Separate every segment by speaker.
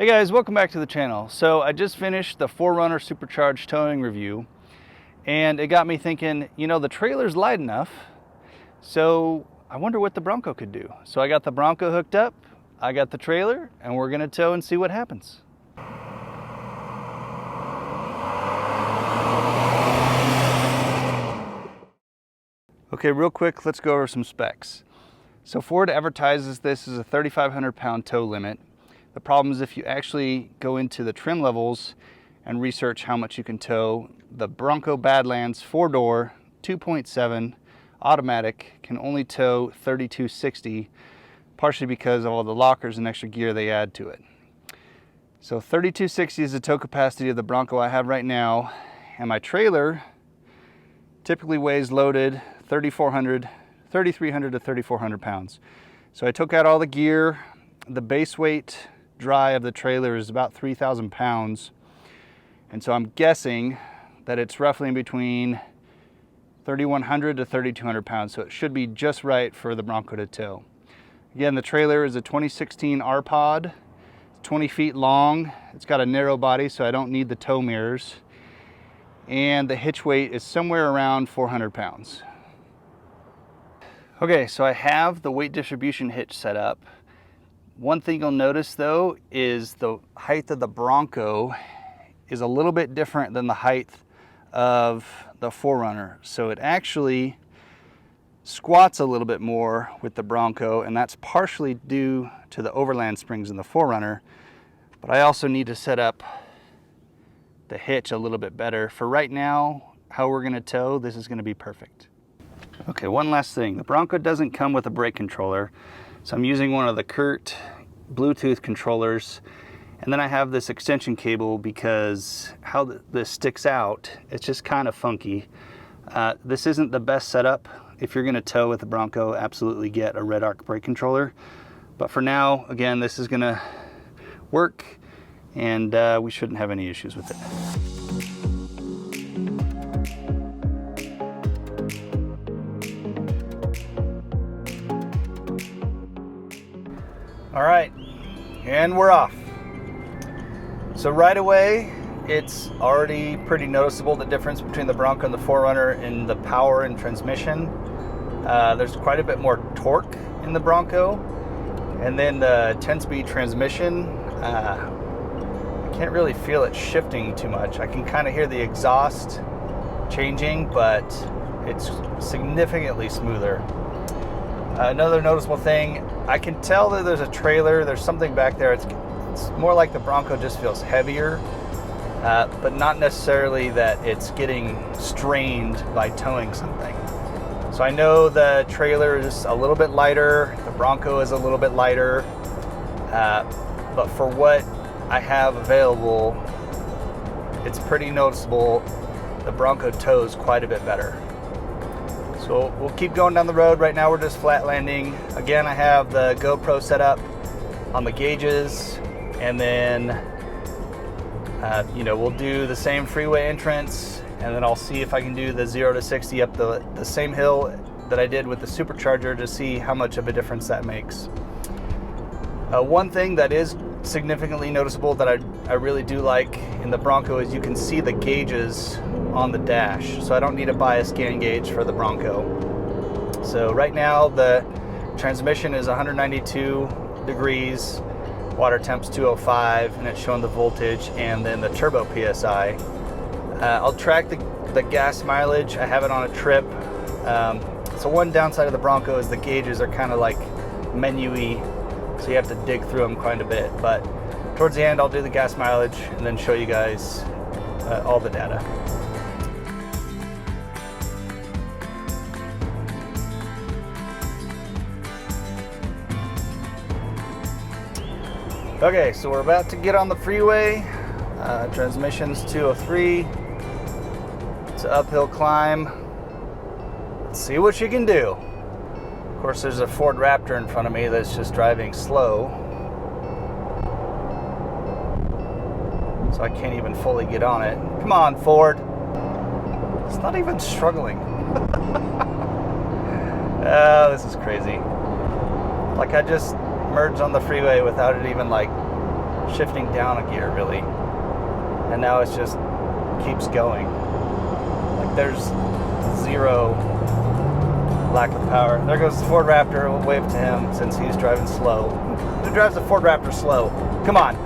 Speaker 1: Hey guys, welcome back to the channel. So I just finished the 4Runner supercharged towing review, and it got me thinking, you know, the trailer's light enough, so I wonder what the Bronco could do. So I got the Bronco hooked up, I got the trailer, and we're gonna tow and see what happens. Okay, real quick, let's go over some specs. So Ford advertises this as a 3,500 pound tow limit. The problem is if you actually go into the trim levels and research how much you can tow, the Bronco Badlands 4-door, 2.7 automatic can only tow 3,260, partially because of all the lockers and extra gear they add to it. So 3,260 is the tow capacity of the Bronco I have right now, and my trailer typically weighs loaded 3,300 to 3,400 pounds. So I took out all the gear. The base weight dry of the trailer is about 3,000 pounds. And so I'm guessing that it's roughly in between 3,100 to 3,200 pounds. So it should be just right for the Bronco to tow. Again, the trailer is a 2016 R-Pod, 20 feet long. It's got a narrow body, so I don't need the tow mirrors. And the hitch weight is somewhere around 400 pounds. Okay, so I have the weight distribution hitch set up. One thing you'll notice though is the height of the Bronco is a little bit different than the height of the 4Runner. So it actually squats a little bit more with the Bronco, and that's partially due to the overland springs in the 4Runner. But I also need to set up the hitch a little bit better. For right now, how we're gonna tow, this is gonna be perfect. Okay, one last thing. The Bronco doesn't come with a brake controller. So I'm using one of the Curt Bluetooth controllers, and then I have this extension cable because how this sticks out, it's just kind of funky. This isn't the best setup. If you're gonna tow with the Bronco, absolutely get a Red Arc brake controller. But for now, again, this is gonna work, and we shouldn't have any issues with it. All right, and we're off. So right away, it's already pretty noticeable the difference between the Bronco and the 4Runner in the power and transmission. There's quite a bit more torque in the Bronco. And then the 10-speed transmission, I can't really feel it shifting too much. I can kind of hear the exhaust changing, but it's significantly smoother. Another noticeable thing, I can tell that there's a trailer, there's something back there. It's more like the Bronco just feels heavier, but not necessarily that it's getting strained by towing something. So I know the trailer is a little bit lighter, the Bronco is a little bit lighter, but for what I have available, it's pretty noticeable. The Bronco tows quite a bit better. So we'll keep going down the road. Right now we're just flat landing. Again, I have the GoPro set up on the gauges, and then we'll do the same freeway entrance, and then I'll see if I can do the 0 to 60 up the same hill that I did with the supercharger to see how much of a difference that makes. One thing that is significantly noticeable that I really do like in the Bronco is you can see the gauges on the dash. So I don't need to buy a scan gauge for the Bronco. So right now the transmission is 192 degrees, water temp's 205, and it's showing the voltage and then the turbo PSI. I'll track the gas mileage. I have it on a trip. So one downside of the Bronco is the gauges are kind of like menu-y, so you have to dig through them quite a bit. But towards the end, I'll do the gas mileage and then show you guys all the data. Okay, so we're about to get on the freeway. Transmission's 203. It's an uphill climb. Let's see what you can do. Of course, there's a Ford Raptor in front of me that's just driving slow, so I can't even fully get on it. Come on, Ford. It's not even struggling. Oh, this is crazy. Like I just merged on the freeway without it even like shifting down a gear really, and now it's just keeps going. Like there's zero lack of power. There goes the Ford Raptor. We'll wave to him since he's driving slow. Who drives the Ford Raptor slow? Come on.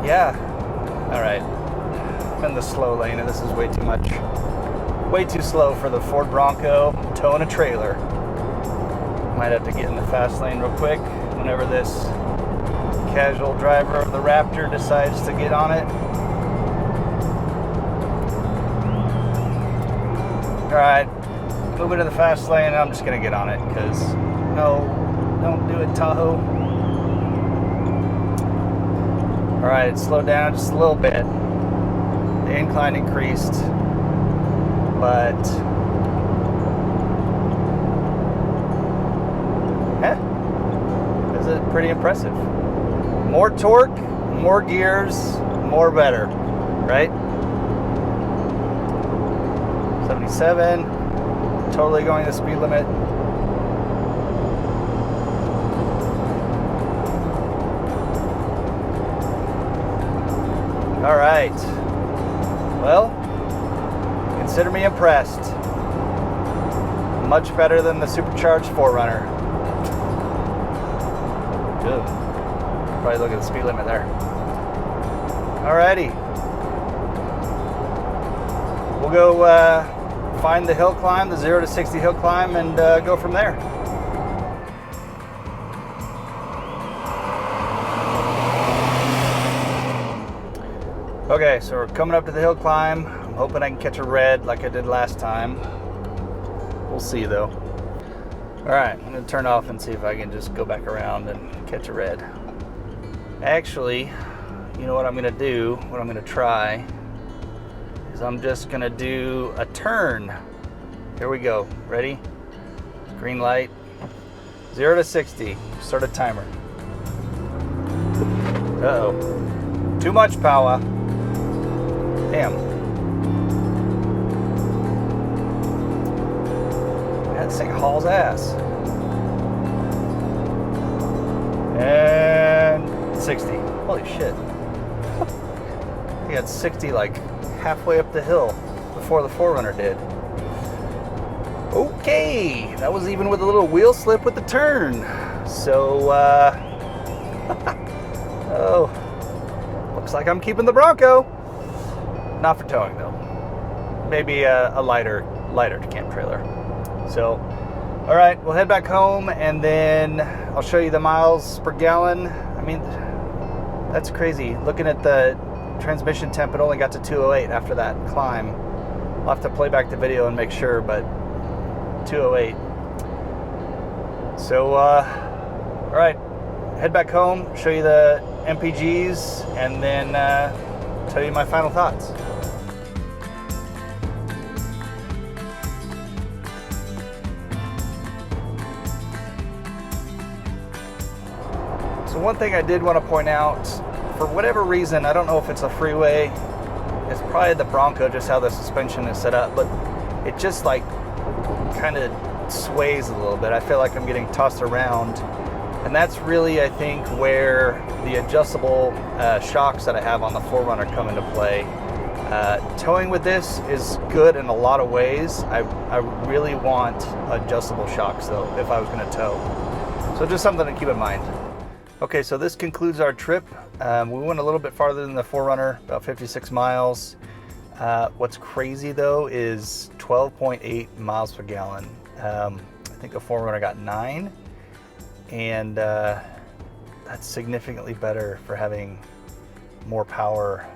Speaker 1: Yeah. All right. I'm in the slow lane, and this is way too much. Way too slow for the Ford Bronco towing a trailer. Might have to get in the fast lane real quick whenever this casual driver of the Raptor decides to get on it. Alright, moving to the fast lane. I'm just gonna get on it because no, don't do it, Tahoe. Alright, it slowed down just a little bit. The incline increased, but this is pretty impressive. More torque, more gears, more better, right? 77, totally going the speed limit. All right. Well, consider me impressed. Much better than the supercharged 4Runner. Good. Probably look at the speed limit there. Alrighty. We'll go find the hill climb, the 0 to 60 hill climb, and go from there. Okay, so we're coming up to the hill climb. I'm hoping I can catch a red like I did last time. We'll see though. Alright, I'm going to turn off and see if I can just go back around and catch a red. Actually, you know what I'm going to do, what I'm going to try, is I'm just going to do a turn. Here we go. Ready? Green light. 0 to 60. Start a timer. Uh-oh. Too much power. Damn. Man, this thing hauls ass. And 60. Holy shit. I got 60 like halfway up the hill before the 4Runner did. Okay, that was even with a little wheel slip with the turn. So, oh, looks like I'm keeping the Bronco. Not for towing though. Maybe a lighter camp trailer. So, all right, we'll head back home and then I'll show you the miles per gallon. I mean, that's crazy. Looking at the transmission temp, it only got to 208 after that climb. I'll have to play back the video and make sure, but 208. So, all right, head back home, show you the MPGs, and then tell you my final thoughts. So one thing I did want to point out, for whatever reason, I don't know if it's a Freeway, it's probably the Bronco, just how the suspension is set up, but it just like kind of sways a little bit. I feel like I'm getting tossed around, and that's really, I think, where the adjustable shocks that I have on the 4Runner come into play. Towing with this is good in a lot of ways. I really want adjustable shocks though if I was going to tow. So just something to keep in mind. Okay, so this concludes our trip. We went a little bit farther than the 4Runner, about 56 miles. What's crazy though is 12.8 miles per gallon. I think the 4Runner got 9, and that's significantly better for having more power.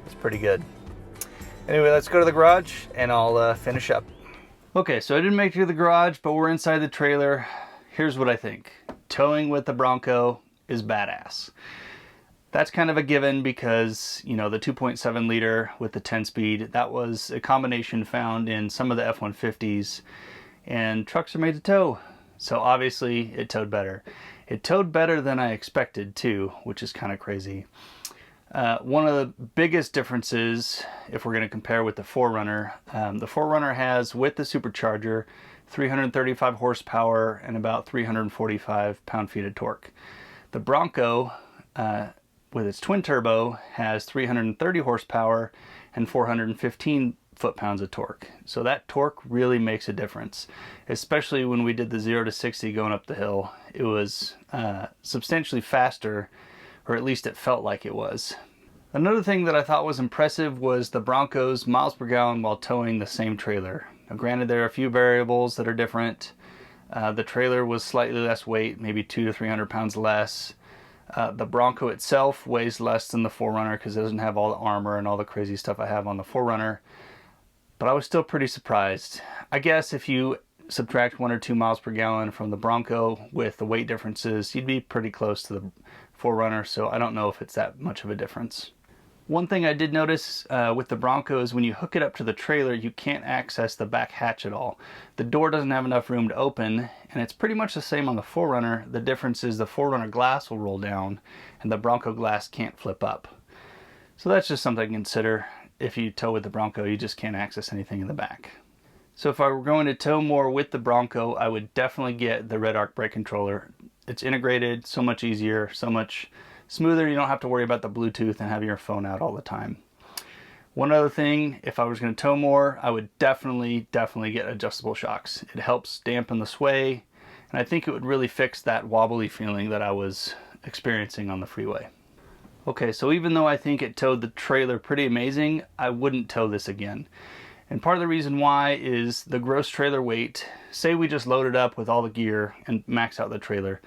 Speaker 1: It's pretty good. Anyway, let's go to the garage and I'll finish up. Okay, so I didn't make it to the garage, but we're inside the trailer. Here's what I think. Towing with the Bronco is badass. That's kind of a given because, you know, the 2.7 liter with the 10 speed, that was a combination found in some of the F-150s, and trucks are made to tow. So obviously it towed better. It towed better than I expected too, which is kind of crazy. One of the biggest differences, if we're going to compare with the 4Runner, the 4Runner has, with the supercharger, 335 horsepower, and about 345 pound-feet of torque. The Bronco, with its twin turbo, has 330 horsepower and 415 foot-pounds of torque. So that torque really makes a difference, especially when we did the 0 to 60 going up the hill. It was substantially faster, or at least it felt like it was. Another thing that I thought was impressive was the Bronco's miles per gallon while towing the same trailer. Now, granted, there are a few variables that are different. The trailer was slightly less weight, maybe 200 to 300 pounds less. The Bronco itself weighs less than the 4Runner because it doesn't have all the armor and all the crazy stuff I have on the 4Runner. But I was still pretty surprised. I guess if you subtract 1 or 2 miles per gallon from the Bronco with the weight differences, you'd be pretty close to the 4Runner, so I don't know if it's that much of a difference. One thing I did notice with the Bronco is when you hook it up to the trailer, you can't access the back hatch at all. The door doesn't have enough room to open, and it's pretty much the same on the 4Runner. The difference is the 4Runner glass will roll down, and the Bronco glass can't flip up. So that's just something to consider. If you tow with the Bronco, you just can't access anything in the back. So if I were going to tow more with the Bronco, I would definitely get the Red Arc brake controller. It's integrated, so much easier, so much smoother. You don't have to worry about the Bluetooth and having your phone out all the time. One other thing, if I was going to tow more, I would definitely get adjustable shocks. It helps dampen the sway, and I think it would really fix that wobbly feeling that I was experiencing on the freeway. Okay, so even though I think it towed the trailer pretty amazing, I wouldn't tow this again. And part of the reason why is the gross trailer weight. Say we just load it up with all the gear and max out the trailer.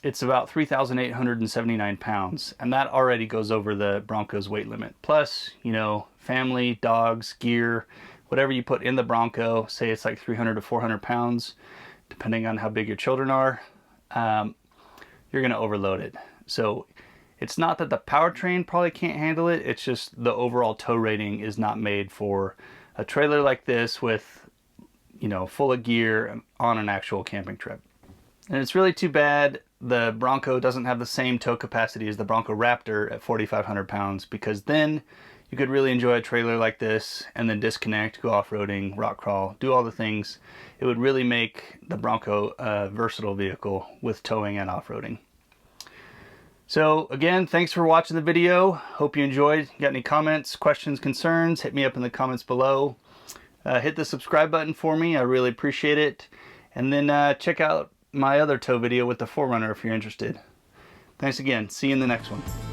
Speaker 1: It's about 3,879 pounds, and that already goes over the Bronco's weight limit. Plus, you know, family, dogs, gear, whatever you put in the Bronco, say it's like 300 to 400 pounds, depending on how big your children are, you're going to overload it. So it's not that the powertrain probably can't handle it, it's just the overall tow rating is not made for a trailer like this with, you know, full of gear on an actual camping trip. And it's really too bad the Bronco doesn't have the same tow capacity as the Bronco Raptor at 4,500 pounds, because then you could really enjoy a trailer like this and then disconnect, go off-roading, rock crawl, do all the things. It would really make the Bronco a versatile vehicle with towing and off-roading. So again, thanks for watching the video. Hope you enjoyed. Got any comments, questions, concerns, hit me up in the comments below. Hit the subscribe button for me. I really appreciate it. And then check out my other tow video with the 4Runner if you're interested. Thanks again. See you in the next one.